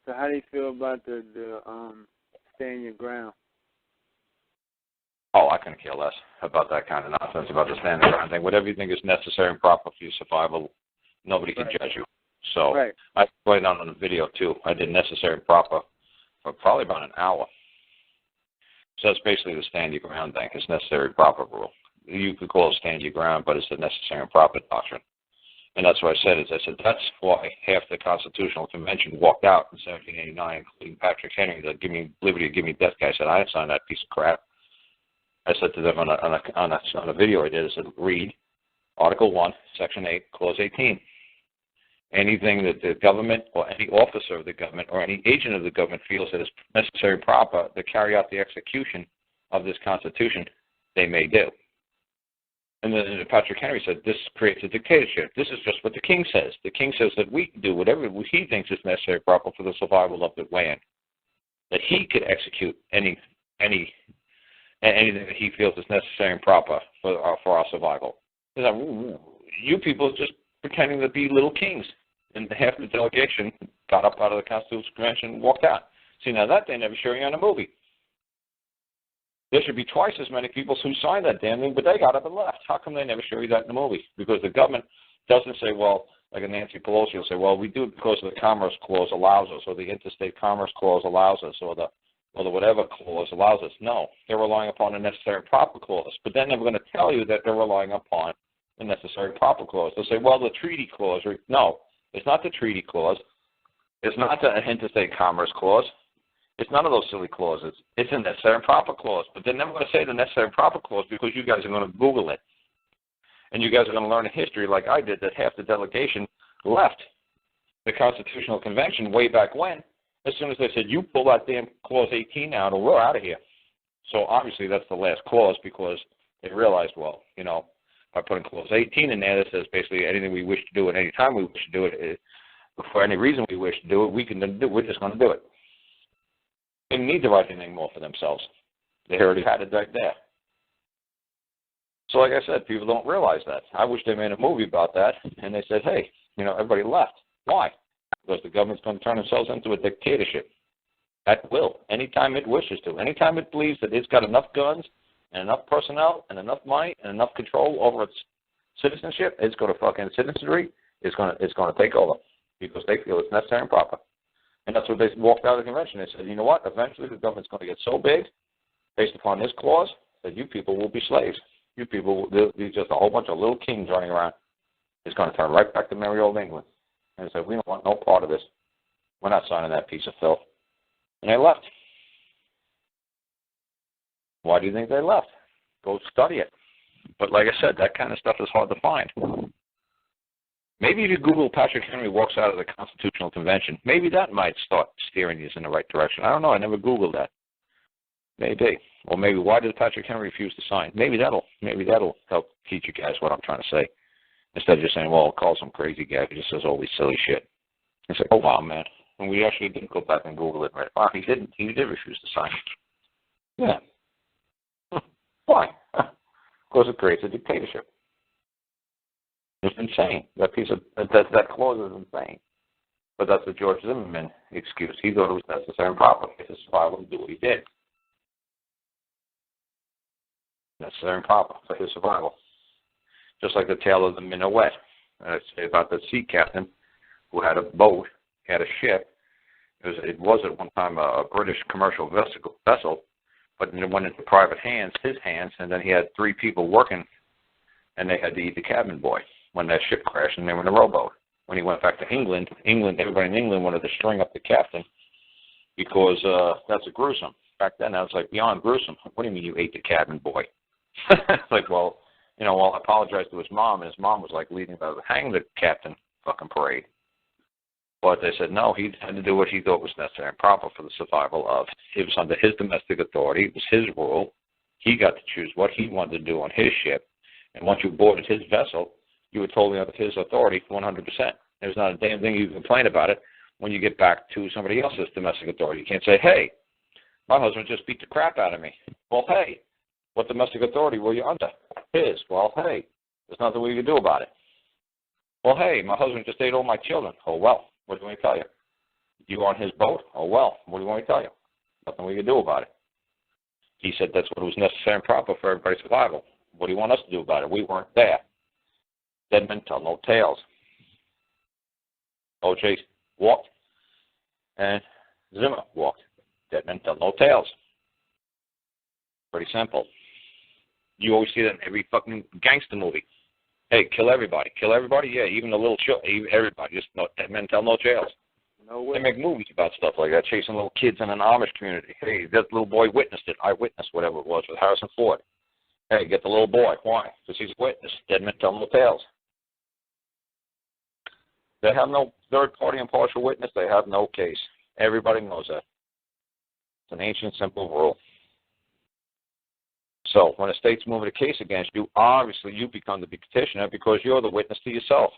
So how do you feel about the stand your ground? Oh, I couldn't care less about that kind of nonsense, about the stand your ground thing. Whatever you think is necessary and proper for your survival, nobody can judge you. So I played on the video, too. I did necessary and proper for probably about an hour. So that's basically the stand your ground thing. It's necessary and proper rule. You could call it stand your ground, but it's the necessary and proper doctrine. And that's what I said. That's why half the Constitutional Convention walked out in 1789, including Patrick Henry, the give me liberty, give me death guy. I said, I didn't sign that piece of crap. I said to them on a video I did, I said, read Article 1, Section 8, Clause 18. Anything that the government or any officer of the government or any agent of the government feels that is necessary and proper to carry out the execution of this Constitution, they may do. And then Patrick Henry said, this creates a dictatorship. This is just what the king says. The king says that we can do whatever he thinks is necessary and proper for the survival of the land. That he could execute anything that he feels is necessary and proper for our survival. You people are just pretending to be little kings. And half the delegation got up out of the Constitutional Convention and walked out. See, now that they never show you on a movie. There should be twice as many people who signed that damn thing, but they got up and left. How come they never show you that in the movie? Because the government doesn't say, well, like a Nancy Pelosi will say, well, we do it because the Commerce Clause allows us, or the Interstate Commerce Clause allows us, or the whatever clause allows us. No, they're relying upon the necessary and proper clause. But then they're going to tell you that they're relying upon the necessary and proper clause. They'll say, well, the treaty clause. No, it's not the treaty clause. It's not the Interstate Commerce Clause. It's none of those silly clauses. It's a necessary and proper clause. But they're never going to say the necessary and proper clause because you guys are going to Google it. And you guys are going to learn a history like I did that half the delegation left the Constitutional Convention way back when. As soon as they said, you pull that damn Clause 18 out or we're out of here. So obviously that's the last clause because they realized, well, you know, by putting Clause 18 in there that says basically anything we wish to do at any time we wish to do it, for any reason we wish to do it, we can do it. We're just going to do it. They didn't need to write anything more for themselves. They already had it right there. So like I said, people don't realize that. I wish they made a movie about that, and they said, hey, you know, everybody left. Why? Because the government's going to turn themselves into a dictatorship. At will, anytime it wishes to. Anytime it believes that it's got enough guns and enough personnel and enough money and enough control over its citizenship, it's going to fucking citizenry, it's going to take over because they feel it's necessary and proper. And that's what they walked out of the convention. They said, you know what, eventually the government's going to get so big, based upon this clause, that you people will be slaves. You people will be just a whole bunch of little kings running around. It's going to turn right back to merry old England. And they said, we don't want no part of this. We're not signing that piece of filth. And they left. Why do you think they left? Go study it. But like I said, that kind of stuff is hard to find. Maybe if you Google Patrick Henry walks out of the Constitutional Convention, maybe that might start steering you in the right direction. I don't know. I never Googled that. Maybe. Or maybe why did Patrick Henry refuse to sign? Maybe that'll help teach you guys what I'm trying to say. Instead of just saying, well, call some crazy guy who just says all these silly shit. And say, oh, wow, man. And we actually did go back and Google it. Right? Wow, he didn't. He did refuse to sign. Yeah. Why? Because it creates a dictatorship. It's insane. That that clause is insane. But that's the George Zimmerman excuse. He thought it was necessary and proper for his survival to do what he did. Necessary and proper for his survival. Just like the tale of the Minuet. I say about the sea captain who had a boat, had a ship. It was at one time a British commercial vessel, but it went into private hands, his hands, and then he had 3 people working, and they had to eat the cabin boy when that ship crashed and they were in a rowboat. When he went back to England, everybody in England wanted to string up the captain because that's a gruesome. Back then, that was like beyond gruesome. What do you mean you ate the cabin boy? It's like, well, you know, I apologized to his mom, and his mom was like leading the hang the captain fucking parade. But they said, no, he had to do what he thought was necessary and proper for the survival of. It was under his domestic authority. It was his rule. He got to choose what he wanted to do on his ship. And once you boarded his vessel, you were totally under his authority 100%. There's not a damn thing you can complain about it when you get back to somebody else's domestic authority. You can't say, hey, my husband just beat the crap out of me. Well, hey, what domestic authority were you under? His. Well, hey, there's nothing we can do about it. Well, hey, my husband just ate all my children. Oh, well, what do I tell you? You on his boat? Oh, well, what do you want me to tell you? Nothing we can do about it. He said that's what was necessary and proper for everybody's survival. What do you want us to do about it? We weren't there. Dead men tell no tales. O.J. walked, and Zimmer walked. Dead men tell no tales. Pretty simple. You always see that in every fucking gangster movie. Hey, kill everybody. Kill everybody? Yeah, even the little everybody. Just no, dead men tell no tales. No way. They make movies about stuff like that, chasing little kids in an Amish community. Hey, that little boy witnessed it. I witnessed whatever it was with Harrison Ford. Hey, get the little boy. Why? Because he's a witness. Dead men tell no tales. They have no third-party impartial witness. They have no case. Everybody knows that. It's an ancient, simple rule. So when a state's moving a case against you, obviously you become the petitioner because you're the witness to yourself.